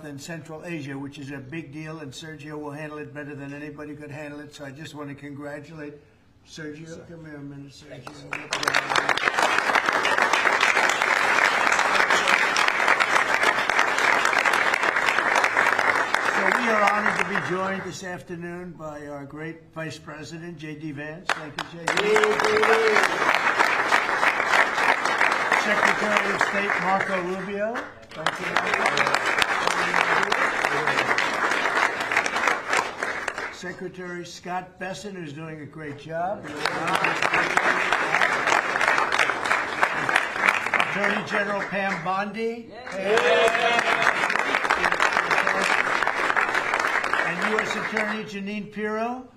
and Central Asia, which is a big deal, and Sergio will handle it better than anybody could handle it. So I just want to congratulate Sergio. Come here a minute, Sergio. So we are honored to be joined this afternoon by our great Vice President, J.D. Vance. Thank you, J.D. Secretary of State, Marco Rubio. Thank you, Marco. Secretary Scott Besson, who's doing a great job. Attorney General Pam Bondi. And U.S. Attorney Janine Pirro.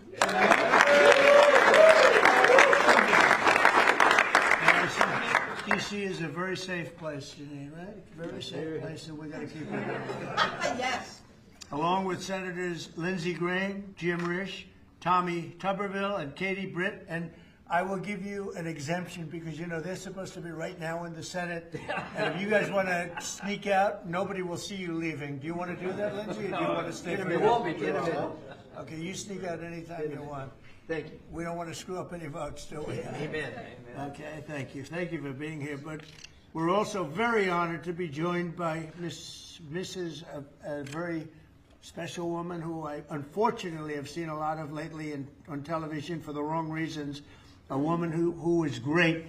D.C. is a very safe place, Janine, right? Very safe place, and we got to keep it. Yes. Along with Senators Lindsey Graham, Jim Risch, Tommy Tuberville, and Katie Britt. And I will give you an exemption because, you know, they're supposed to be right now in the Senate. And if you guys want to sneak out, nobody will see you leaving. Do you want to do that, Lindsey, or do you want to stay for Okay, you sneak out anytime you want. Thank you. We don't want to screw up any votes, do we? Amen. Okay, thank you. Thank you for being here. But we're also very honored to be joined by Mrs. a very special woman who I unfortunately have seen a lot of lately on television for the wrong reasons. A woman who is great,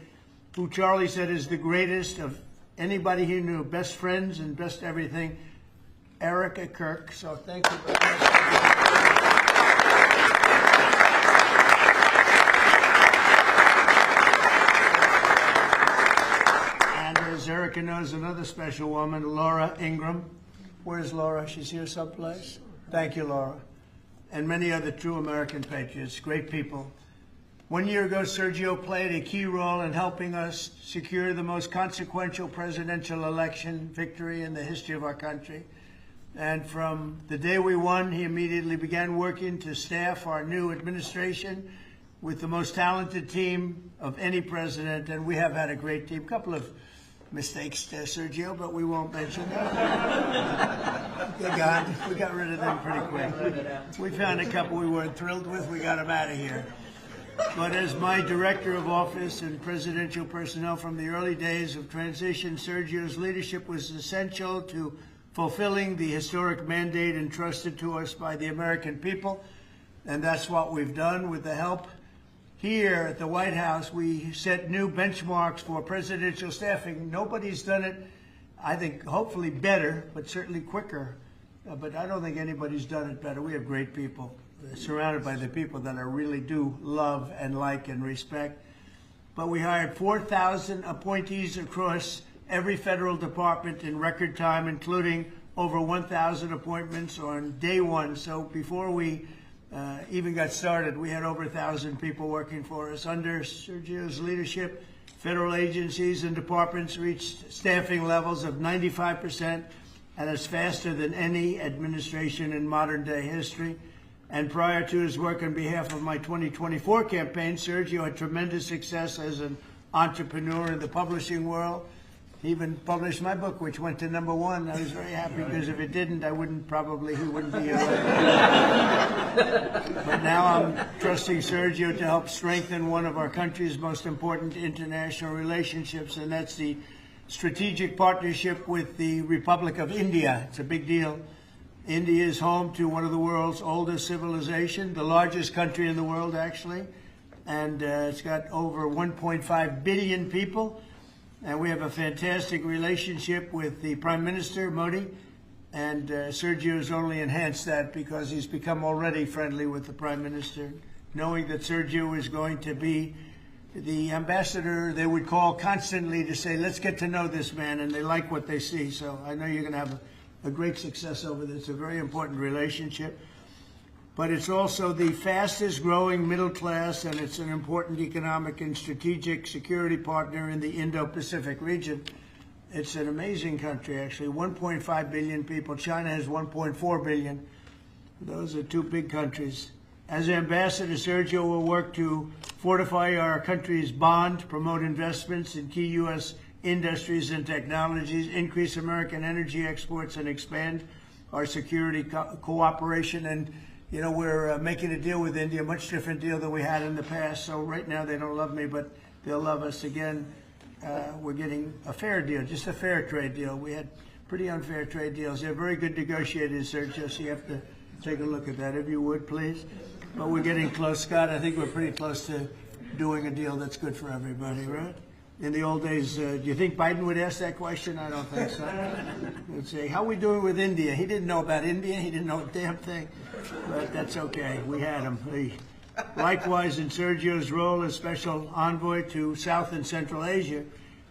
who Charlie said is the greatest of anybody he knew, best friends and best everything, Erica Kirk. So thank you very much. And as Erica knows, another special woman, Laura Ingram. Where's Laura? She's here someplace. Thank you, Laura. And many other true American patriots, great people. 1 year ago, Sergio played a key role in helping us secure the most consequential presidential election victory in the history of our country. And from the day we won, he immediately began working to staff our new administration with the most talented team of any president. And we have had a great team. A couple of mistakes there, Sergio, but we won't mention them. They're gone. We got rid of them pretty quick. We found a couple we weren't thrilled with. We got them out of here. But as my director of office and presidential personnel from the early days of transition, Sergio's leadership was essential to fulfilling the historic mandate entrusted to us by the American people. And that's what we've done with the help. Here at the White House, we set new benchmarks for presidential staffing. Nobody's done it, I think, hopefully better, but certainly quicker. But I don't think anybody's done it better. We have great people, surrounded by the people that I really do love and like and respect. But we hired 4,000 appointees across every federal department in record time, including over 1,000 appointments on day one. So before we even got started, we had over 1,000 people working for us. Under Sergio's leadership, federal agencies and departments reached staffing levels of 95%, and it's faster than any administration in modern day history. And prior to his work on behalf of my 2024 campaign, Sergio had tremendous success as an entrepreneur in the publishing world. He even published my book, which went to #1. I was very happy because if it didn't, he wouldn't be here. But now I'm trusting Sergio to help strengthen one of our country's most important international relationships, and that's the strategic partnership with the Republic of India. It's a big deal. India is home to one of the world's oldest civilizations, the largest country in the world, actually. And it's got over 1.5 billion people. And we have a fantastic relationship with the Prime Minister, Modi. And Sergio has only enhanced that because he's become already friendly with the Prime Minister, knowing that Sergio is going to be the ambassador they would call constantly to say, let's get to know this man. And they like what they see. So I know you're going to have a great success over this. It's a very important relationship. But it's also the fastest growing middle class, and it's an important economic and strategic security partner in the Indo-Pacific region. It's an amazing country, actually. 1.5 billion people. China has 1.4 billion. Those are two big countries. As ambassador, Sergio will work to fortify our country's bond, promote investments in key U.S. industries and technologies, increase American energy exports, and expand our security cooperation. And, you know, we're making a deal with India, a much different deal than we had in the past. So right now they don't love me, but they'll love us again. We're getting a fair deal, just a fair trade deal. We had pretty unfair trade deals. They're very good negotiators, Sergio, so you have to take a look at that, if you would, please. But we're getting close, Scott. I think we're pretty close to doing a deal that's good for everybody, right? In the old days, do you think Biden would ask that question? I don't think so. He'd say, how are we doing with India? He didn't know about India. He didn't know a damn thing. But that's okay. We had him. Likewise, in Sergio's role as special envoy to South and Central Asia,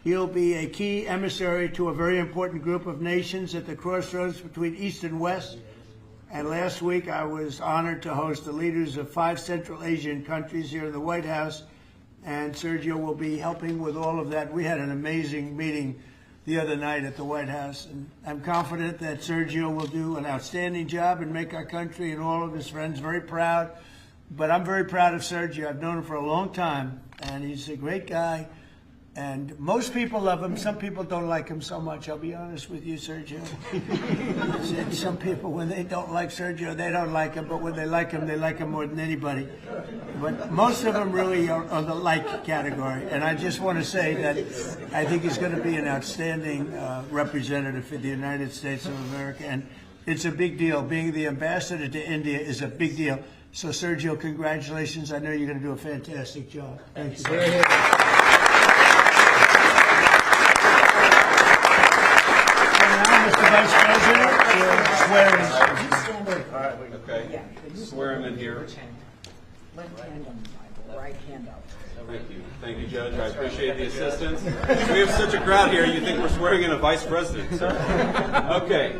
he'll be a key emissary to a very important group of nations at the crossroads between East and West. And last week, I was honored to host the leaders of 5 Central Asian countries here in the White House. And Sergio will be helping with all of that. We had an amazing meeting the other night at the White House. And I'm confident that Sergio will do an outstanding job and make our country and all of his friends very proud. But I'm very proud of Sergio. I've known him for a long time, and he's a great guy. And most people love him. Some people don't like him so much. I'll be honest with you, Sergio. Some people, when they don't like Sergio, they don't like him. But when they like him more than anybody. But most of them really are the like category. And I just want to say that I think he's going to be an outstanding representative for the United States of America. And it's a big deal. Being the ambassador to India is a big deal. So, Sergio, congratulations. I know you're going to do a fantastic job. Thank you. Mr. Vice President, swearing. All right, okay. Swear him in here. Left hand on, right hand up. Thank you. Thank you, Judge. I appreciate the assistance. We have such a crowd here, you think we're swearing in a vice president, sir. Okay.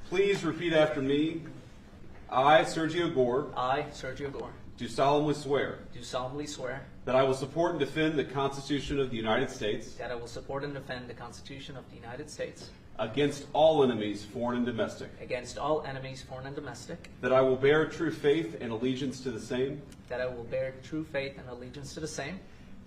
Please repeat after me. I, Sergio Gore, I, Sergio Gore, do solemnly swear do solemnly swear that I will support and defend the Constitution of the United States that I will support and defend the Constitution of the United States against all enemies, foreign and domestic, against all enemies, foreign and domestic, that I will bear true faith and allegiance to the same, that I will bear true faith and allegiance to the same,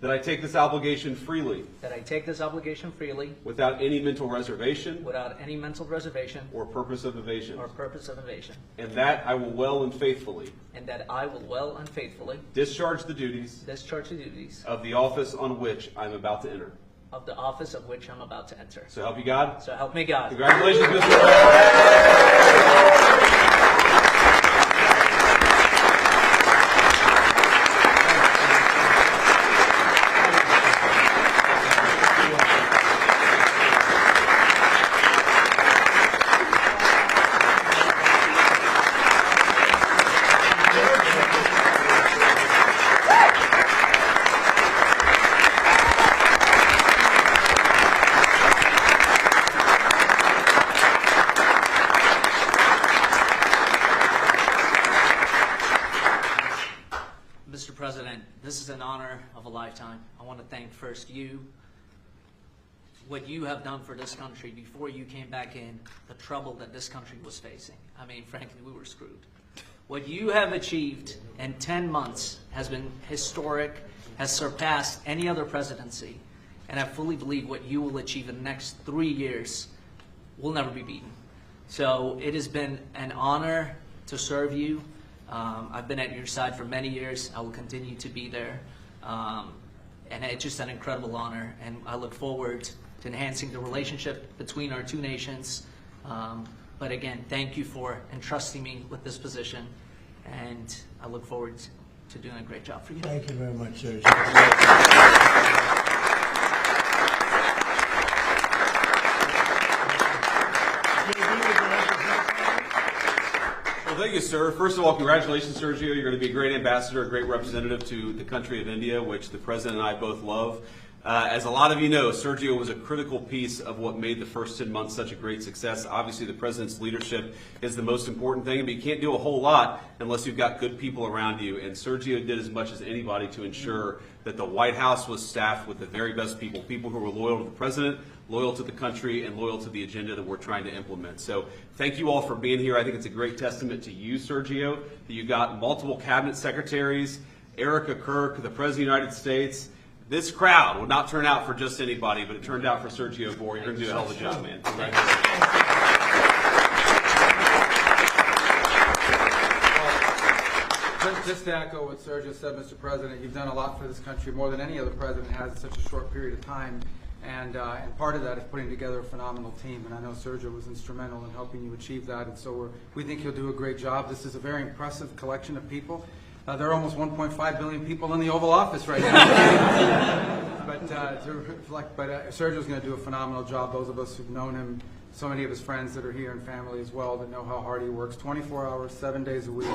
that I take this obligation freely that I take this obligation freely without any mental reservation without any mental reservation or purpose of evasion, or purpose of evasion, and that I will well and faithfully and that I will well and faithfully discharge the duties discharge the duties of the office on which I am about to enter. of the office of which I'm about to enter. So help you God. So help me God. Congratulations, Mr. President. Mr. President, this is an honor of a lifetime. I want to thank first you, what you have done for this country before you came back in, the trouble that this country was facing. I mean, frankly, we were screwed. What you have achieved in 10 months has been historic, has surpassed any other presidency, and I fully believe what you will achieve in the next 3 years will never be beaten. So it has been an honor to serve you. I've been at your side for many years. I will continue to be there. And it's just an incredible honor. And I look forward to enhancing the relationship between our two nations. But again, thank you for entrusting me with this position. And I look forward to doing a great job for you. Thank you very much, Sergio. Well, thank you, sir. First of all, congratulations, Sergio. You're going to be a great ambassador, a great representative to the country of India, which the President and I both love. As a lot of you know, Sergio was a critical piece of what made the first 10 months such a great success. Obviously, the President's leadership is the most important thing, but you can't do a whole lot unless you've got good people around you. And Sergio did as much as anybody to ensure that the White House was staffed with the very best people, people who were loyal to the President, loyal to the country, and loyal to the agenda that we're trying to implement. So thank you all for being here. I think it's a great testament to you, Sergio, that you got multiple cabinet secretaries, Erica Kirk, the President of the United States. This crowd would not turn out for just anybody, but it turned out for Sergio Gore. You're going to do a hell of a job, man. Congratulations. just to echo what Sergio said, Mr. President, you've done a lot for this country, more than any other president has in such a short period of time. And part of that is putting together a phenomenal team. And I know Sergio was instrumental in helping you achieve that. And so we think you'll do a great job. This is a very impressive collection of people. There are almost 1.5 billion people in the Oval Office right now. but Sergio's going to do a phenomenal job. Those of us who've known him, so many of his friends that are here and family as well, that know how hard he works, 24 hours, 7 days a week.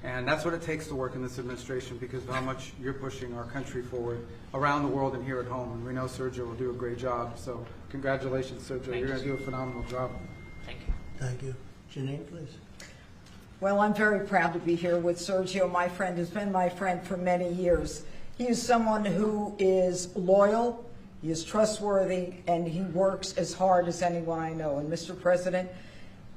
And that's what it takes to work in this administration, because of how much you're pushing our country forward around the world and here at home. And we know Sergio will do a great job. So congratulations, Sergio. You're going to do a phenomenal job. Thank you. Thank you. Janine, please. Well, I'm very proud to be here with Sergio. My friend has been my friend for many years. He is someone who is loyal, he is trustworthy, and he works as hard as anyone I know. And Mr. President,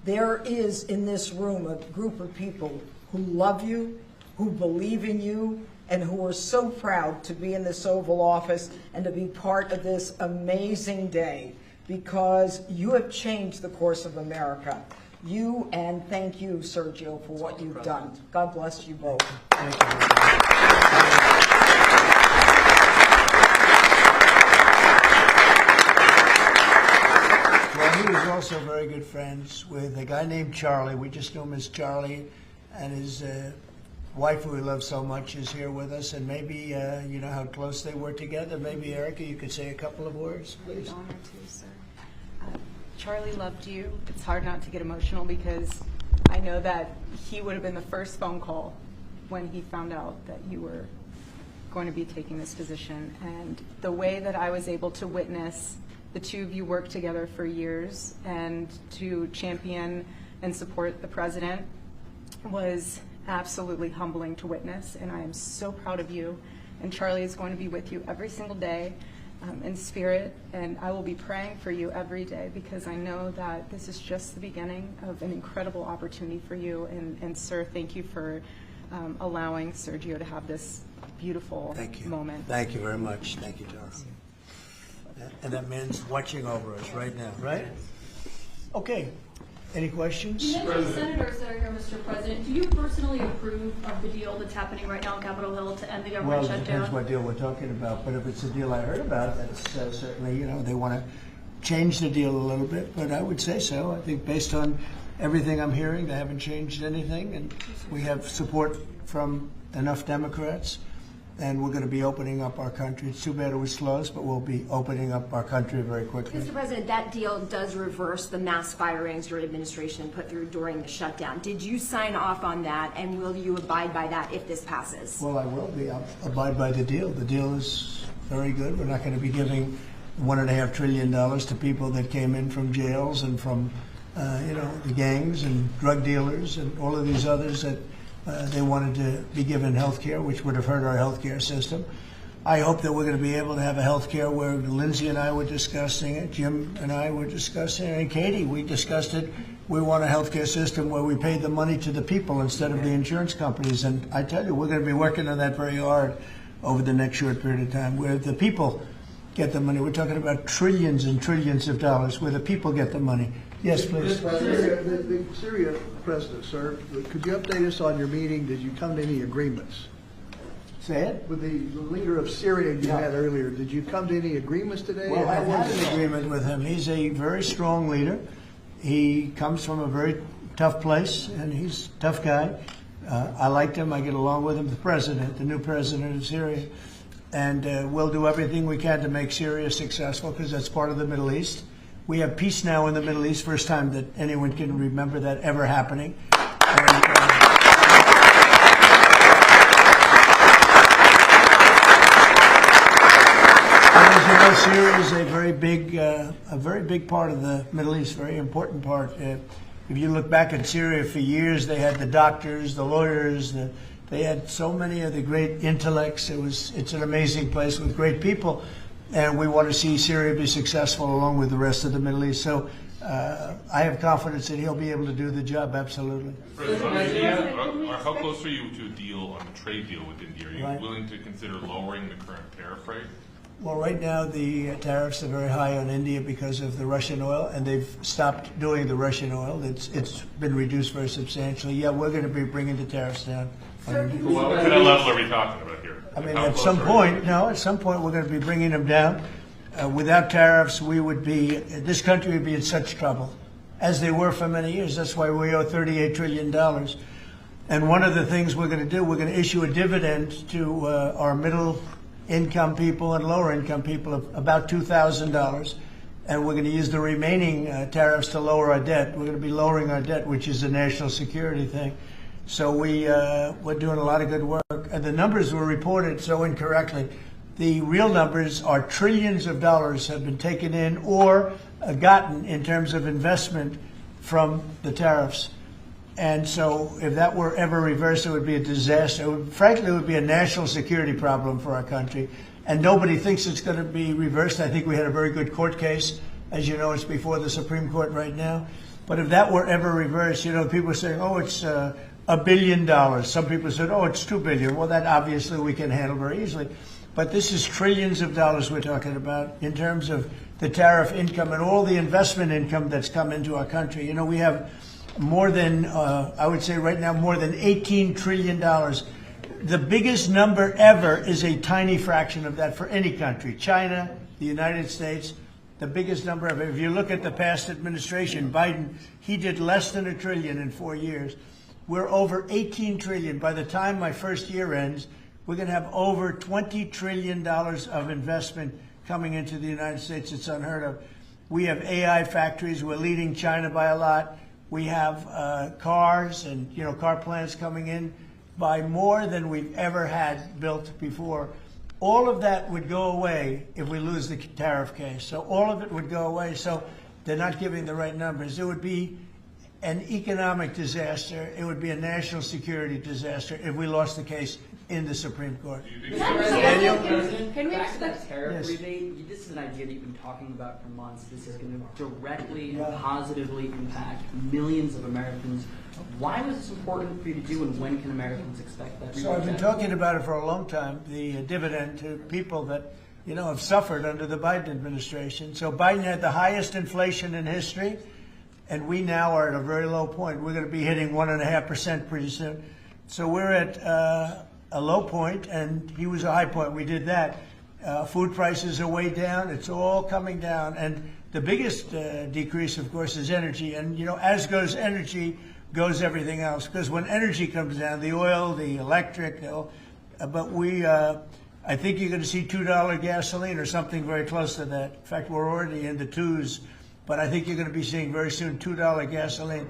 there is in this room a group of people who love you, who believe in you, and who are so proud to be in this Oval Office and to be part of this amazing day, because you have changed the course of America. You, and thank you, Sergio, for what you've done. God bless you both. Thank you. Well, he was also very good friends with a guy named Charlie. We just know him as Charlie, and his wife, who he loves so much, is here with us. And maybe you know how close they were together. Maybe, Erica, you could say a couple of words, please. An honor to, sir. Charlie loved you. It's hard not to get emotional because I know that he would have been the first phone call when he found out that you were going to be taking this position. And the way that I was able to witness the two of you work together for years and to champion and support the president was absolutely humbling to witness. And I am so proud of you. And Charlie is going to be with you every single day. In spirit, and I will be praying for you every day, because I know that this is just the beginning of an incredible opportunity for you. And sir, thank you for allowing Sergio to have this beautiful moment. Thank you very much. Thank you, Charlie. And that man's watching over us right now, right? Okay. Any questions? You mentioned senators that are here, Mr. President. Do you personally approve of the deal that's happening right now on Capitol Hill to end the government Well, it shutdown? depends what deal we're talking about. But if it's a deal I heard about, that's certainly, you know, they want to change the deal a little bit. But I would say so. I think based on everything I'm hearing, they haven't changed anything. And we have support from enough Democrats. And we're going to be opening up our country. It's too bad it was closed, but we'll be opening up our country very quickly. Mr. President, that deal does reverse the mass firings your administration put through during the shutdown. Did you sign off on that, and will you abide by that if this passes? Well, I will be. I'll abide by the deal. The deal is very good. We're not going to be giving $1.5 trillion to people that came in from jails and from, you know, the gangs and drug dealers and all of these others that they wanted to be given health care, which would have hurt our health care system. I hope that we're going to be able to have a health care where Lindsay and I were discussing it, Jim and I were discussing it, and Katie, we discussed it. We want a health care system where we pay the money to the people instead of the insurance companies. And I tell you, we're going to be working on that very hard over the next short period of time, where the people get the money. We're talking about trillions and trillions of dollars where the people get the money. Yes, please. The Syria president, sir, could you update us on your meeting? Did you come to any agreements? Say it. With the leader of Syria you had earlier, did you come to any agreements today? Well, I had an agreement with him. He's a very strong leader. He comes from a very tough place, and he's a tough guy. I liked him. I get along with him. The president, the new president of Syria. And we'll do everything we can to make Syria successful, because that's part of the Middle East. We have peace now in the Middle East, first time that anyone can remember that ever happening. And as you know, Syria is a very big part of the Middle East, very important part. If you look back at Syria, for years they had the doctors, the lawyers, they had so many of the great intellects. It's an amazing place with great people. And we want to see Syria be successful along with the rest of the Middle East. So I have confidence that he'll be able to do the job, absolutely. How close are you to a deal on a trade deal with India? Are you willing to consider lowering the current tariff rate? Well, right now the tariffs are very high on India because of the Russian oil, and they've stopped doing the Russian oil. It's been reduced very substantially. Yeah, we're going to be bringing the tariffs down. What kind of level are we talking about here? I mean, How at close some are point, we? no, at some point we're going to be bringing them down. Without tariffs, this country would be in such trouble, as they were for many years. That's why we owe $38 trillion. And one of the things we're going to do, we're going to issue a dividend to our middle income people and lower income people of about $2,000. And we're going to use the remaining tariffs to lower our debt. We're going to be lowering our debt, which is a national security thing. So we're doing a lot of good work. And the numbers were reported so incorrectly. The real numbers are trillions of dollars have been taken in or gotten in terms of investment from the tariffs. And so if that were ever reversed, it would be a disaster. Frankly, it would be a national security problem for our country. And nobody thinks it's going to be reversed. I think we had a very good court case. As you know, it's before the Supreme Court right now. But if that were ever reversed, people are saying, oh, it's $1 billion. Some people said, oh, it's $2 billion. Well, that obviously we can handle very easily. But this is trillions of dollars we're talking about in terms of the tariff income and all the investment income that's come into our country. We have more than, I would say right now, more than $18 trillion. The biggest number ever is a tiny fraction of that for any country. China, the United States, the biggest number ever. If you look at the past administration, Biden, he did less than $1 trillion in 4 years. We're over 18 trillion. By the time my first year ends, we're going to have over $20 trillion of investment coming into the United States. It's unheard of. We have AI factories. We're leading China by a lot. We have cars and car plants coming in by more than we've ever had built before. All of that would go away if we lose the tariff case. So all of it would go away. So they're not giving the right numbers. It would be an economic disaster. It would be a national security disaster if we lost the case in the Supreme Court. Can we expect that tariff Yes. rebate? This is an idea that you've been talking about for months. This is going to directly and positively impact millions of Americans. Why was this important for you to do, and when can Americans expect that rebate? So I've been talking about it for a long time, the dividend to people that, have suffered under the Biden administration. So Biden had the highest inflation in history, and we now are at a very low point. We're going to be hitting 1.5% pretty soon. So we're at a low point, and he was a high point. We did that. Food prices are way down. It's all coming down. And the biggest decrease, of course, is energy. And, as goes energy, goes everything else. Because when energy comes down, the oil, the electric, I think you're going to see $2 gasoline or something very close to that. In fact, we're already in the twos. But I think you're going to be seeing very soon $2 gasoline.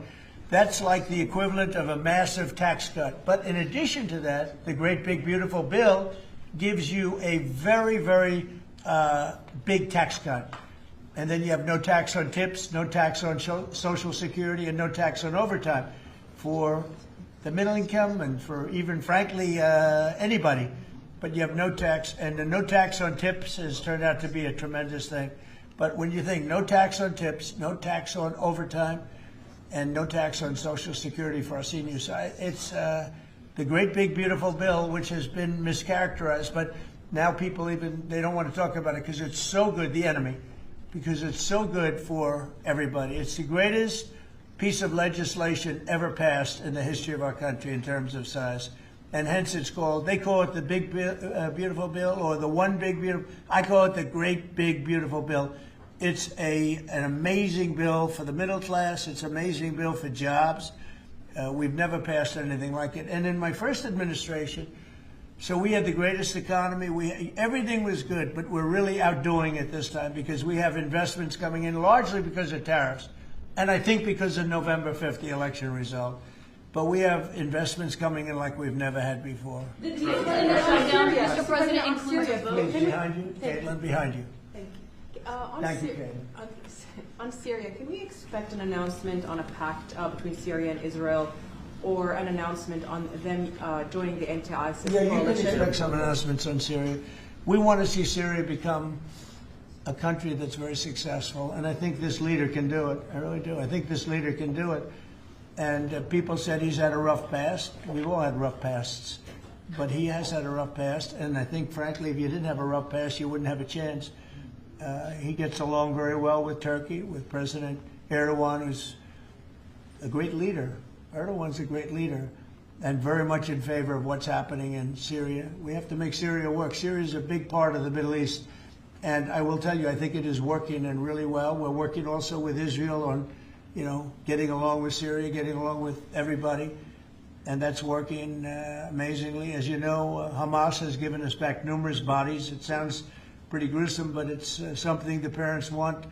That's like the equivalent of a massive tax cut. But in addition to that, the great big beautiful bill gives you a very, very big tax cut. And then you have no tax on tips, no tax on Social Security, and no tax on overtime for the middle income and for even, frankly, anybody. But you have no tax, and the no tax on tips has turned out to be a tremendous thing. But when you think no tax on tips, no tax on overtime, and no tax on Social Security for our seniors, it's the great big beautiful bill, which has been mischaracterized. But now people they don't want to talk about it because it's so good, the enemy, because it's so good for everybody. It's the greatest piece of legislation ever passed in the history of our country in terms of size. And hence they call it the big beautiful bill, or the one big beautiful. I call it the great big beautiful bill. It's an amazing bill for the middle class. It's an amazing bill for jobs. We've never passed anything like it. And in my first administration, so we had the greatest economy. Everything was good, but we're really outdoing it this time because we have investments coming in largely because of tariffs, and I think because of November 5th, the election result. But we have investments coming in like we've never had before. The deal that the shutdown, Mr. President, includes a vote. Please, behind you, Caitlin, behind you. Thank you, Caitlin. On Syria, can we expect an announcement on a pact between Syria and Israel, or an announcement on them joining the anti-ISIS Yeah, you can coalition? expect some announcements on Syria. We want to see Syria become a country that's very successful, and I think this leader can do it. I really do. I think this leader can do it. And people said he's had a rough past. We've all had rough pasts. but he has had a rough past, and I think, frankly, if you didn't have a rough past, you wouldn't have a chance. He gets along very well with Turkey, with President Erdogan, who's a great leader. Erdogan's a great leader, and very much in favor of what's happening in Syria. We have to make Syria work. Syria is a big part of the Middle East, and I will tell you, I think it is working and really well. We're working also with Israel on, getting along with Syria, getting along with everybody. And that's working amazingly. As you know, Hamas has given us back numerous bodies. It sounds pretty gruesome, but it's something the parents want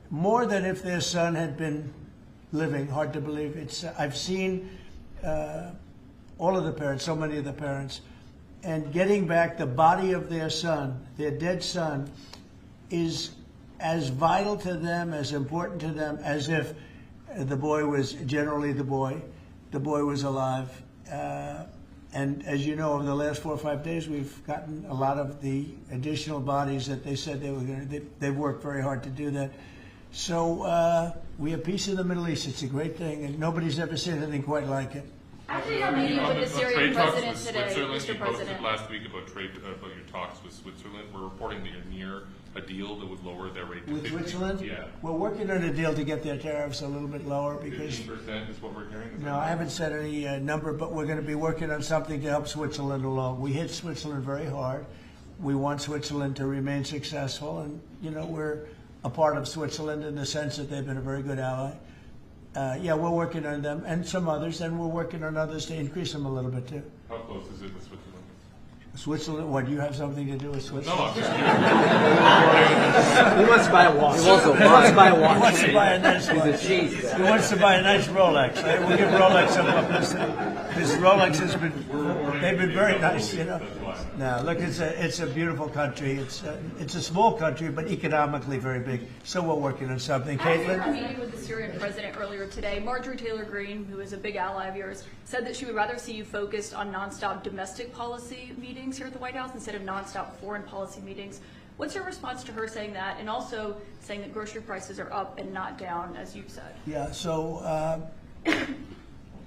more than if their son had been living. Hard to believe. I've seen all of the parents, so many of the parents, and getting back the body of their son, their dead son, is as vital to them, as important to them, as if the boy was generally the boy. The boy was alive. And as you know, over the last 4 or 5 days, we've gotten a lot of the additional bodies that they said they were going to. They've worked very hard to do that. So we have peace in the Middle East. It's a great thing, and nobody's ever seen anything quite like it. After your meeting with the Syrian president today, Switzerland, Mr. you posted President. last week about your talks with Switzerland. We're reporting that you're near a deal that would lower their rate to With 50. Switzerland? Yeah. We're working on a deal to get their tariffs a little bit lower because. 15% is what we're hearing. Is No, that I haven't said any number, but we're going to be working on something to help Switzerland along. We hit Switzerland very hard. We want Switzerland to remain successful, and we're a part of Switzerland in the sense that they've been a very good ally. Yeah, we're working on them and some others, and we're working on others to increase them a little bit too. How close is it with Switzerland? Switzerland? What, you have something to do with No, Switzerland? I'm just He wants to buy a watch. He wants to buy a watch. He wants to buy a nice watch. He's a cheese. He wants to buy a nice Rolex. We'll give Rolex some publicity. Because Rolex has they've been very nice, No, look, it's a beautiful country. It's a small country, but economically very big. So we're working on something. After Caitlin? a meeting with the Syrian president earlier today, Marjorie Taylor Greene, who is a big ally of yours, said that she would rather see you focused on nonstop domestic policy meetings here at the White House instead of nonstop foreign policy meetings. What's your response to her saying that, and also saying that grocery prices are up and not down, as you've said? Yeah, so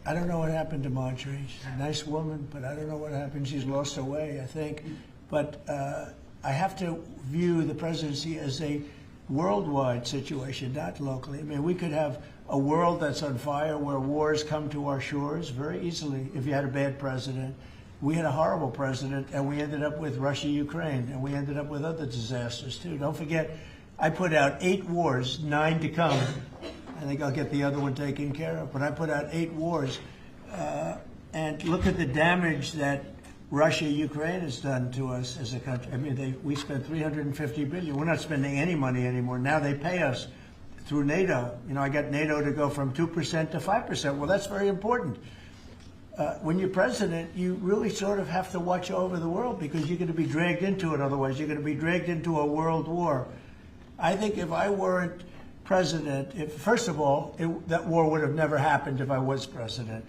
I don't know what happened to Marjorie. She's a nice woman, but I don't know what happened. She's lost her way, I think. But I have to view the presidency as a worldwide situation, not locally. I mean, we could have a world that's on fire where wars come to our shores very easily if you had a bad president. We had a horrible president, and we ended up with Russia, Ukraine, and we ended up with other disasters, too. Don't forget, I put out 8 wars, 9 to come. I think I'll get the other one taken care of. But I put out 8 wars. And look at the damage that Russia, Ukraine has done to us as a country. I mean, we spent $350 billion. We're not spending any money anymore. Now they pay us through NATO. I got NATO to go from 2% to 5%. Well, that's very important. When you're president, you really sort of have to watch over the world because you're going to be dragged into it. Otherwise, you're going to be dragged into a world war. I think if I weren't president, first of all, that war would have never happened if I was president.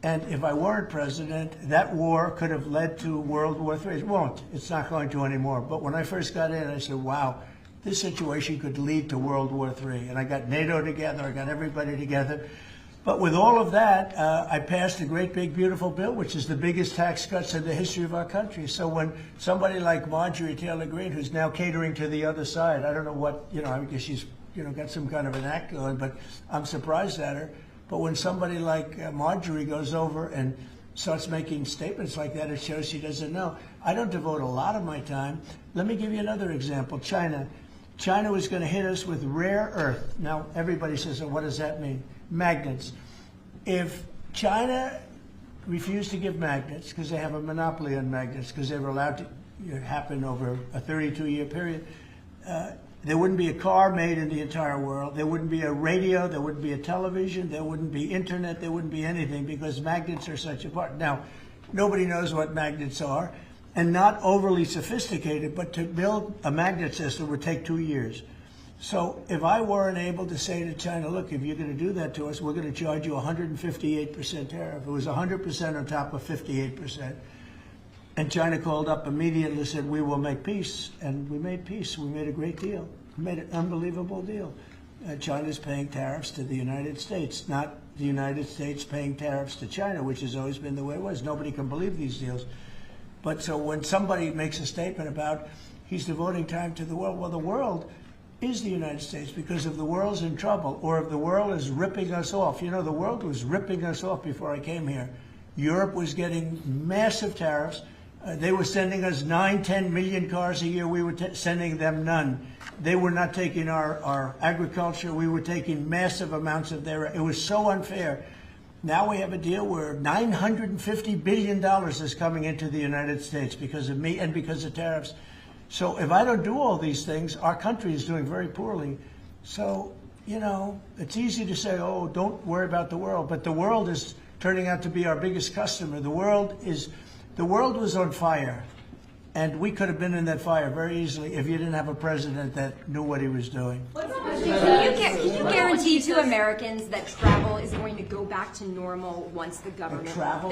And if I weren't president, that war could have led to World War III. It won't. It's not going to anymore. But when I first got in, I said, wow, this situation could lead to World War III. And I got NATO together. I got everybody together. But with all of that, I passed a great, big, beautiful bill, which is the biggest tax cuts in the history of our country. So when somebody like Marjorie Taylor Greene, who's now catering to the other side, I don't know what, I guess she's, got some kind of an act going, but I'm surprised at her. But when somebody like Marjorie goes over and starts making statements like that, it shows she doesn't know. I don't devote a lot of my time. Let me give you another example. China. China was going to hit us with rare earth. Now, everybody says, well, what does that mean? Magnets. If China refused to give magnets, because they have a monopoly on magnets, because they were allowed to happen over a 32-year period, there wouldn't be a car made in the entire world. There wouldn't be a radio. There wouldn't be a television. There wouldn't be internet. There wouldn't be anything because magnets are such a part. Now, nobody knows what magnets are, and not overly sophisticated, but to build a magnet system would take 2 years. So if I weren't able to say to China, look, if you're going to do that to us, we're going to charge you 158% tariff. It was 100% on top of 58%. And China called up immediately and said, we will make peace. And we made peace. We made a great deal. We made an unbelievable deal. China's paying tariffs to the United States, not the United States paying tariffs to China, which has always been the way it was. Nobody can believe these deals. But so when somebody makes a statement about he's devoting time to the world, well, the world is the United States, because if the world's in trouble or if the world is ripping us off, you know, the world was ripping us off before I came here. Europe was getting massive tariffs. They were sending us 9-10 million cars a year. We were sending them none. They were not taking our agriculture. We were taking massive amounts of their. It was so unfair. Now we have a deal where $950 billion is coming into the United States because of me and because of tariffs. So if I don't do all these things, our country is doing very poorly. So, you know, it's easy to say, oh, don't worry about the world. But the world is turning out to be our biggest customer. The world was on fire. And we could have been in that fire very easily if you didn't have a president that knew what he was doing. Can you guarantee to Americans that travel is going to go back to normal once the government all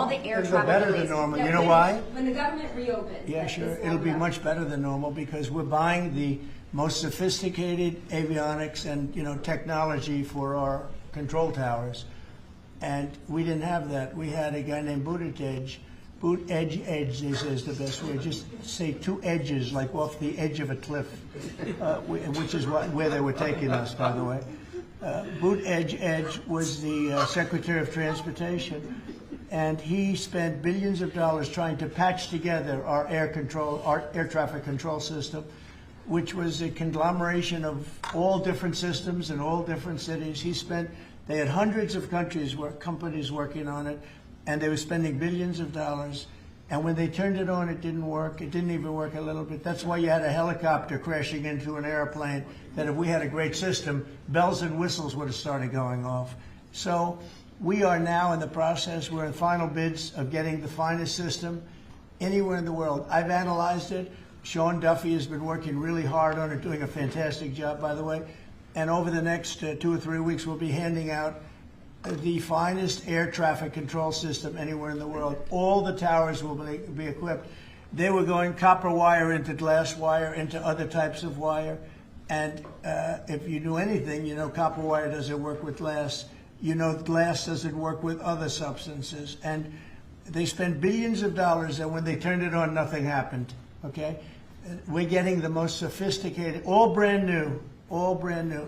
the air It'll travel go better delays. than normal. You know why? When the government reopens. Yeah, sure. It'll be much better than normal because we're buying the most sophisticated avionics and, you know, technology for our control towers. And we didn't have that. We had a guy named Buttigieg. Edge, they say, is the best way. Just say two edges, like off the edge of a cliff, which is where they were taking us, by the way. Edge was the Secretary of Transportation, and he spent billions of dollars trying to patch together our air traffic control system, which was a conglomeration of all different systems in all different cities. They had hundreds of companies working on it. And they were spending billions of dollars. And when they turned it on, it didn't work. It didn't even work a little bit. That's why you had a helicopter crashing into an airplane, that if we had a great system, bells and whistles would have started going off. So we are now in the process. We're in final bids of getting the finest system anywhere in the world. I've analyzed it. Sean Duffy has been working really hard on it, doing a fantastic job, by the way. And over the next 2 or 3 weeks, we'll be handing out the finest air traffic control system anywhere in the world. All the towers will be equipped. They were going copper wire into glass wire into other types of wire. And if you knew anything, you know copper wire doesn't work with glass. You know glass doesn't work with other substances. And they spent billions of dollars, and when they turned it on, nothing happened. Okay? We're getting the most sophisticated, all brand new.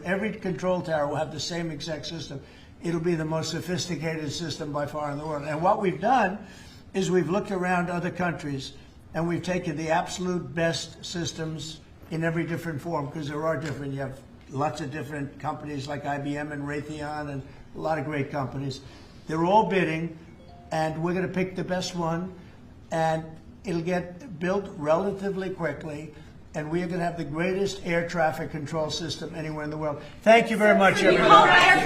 Every control tower will have the same exact system. It'll be the most sophisticated system by far in the world. And what we've done is we've looked around other countries and we've taken the absolute best systems in every different form, because there are different. You have lots of different companies like IBM and Raytheon and a lot of great companies. They're all bidding, and we're going to pick the best one, and it'll get built relatively quickly. And we are going to have the greatest air traffic control system anywhere in the world. Thank you very much, everybody.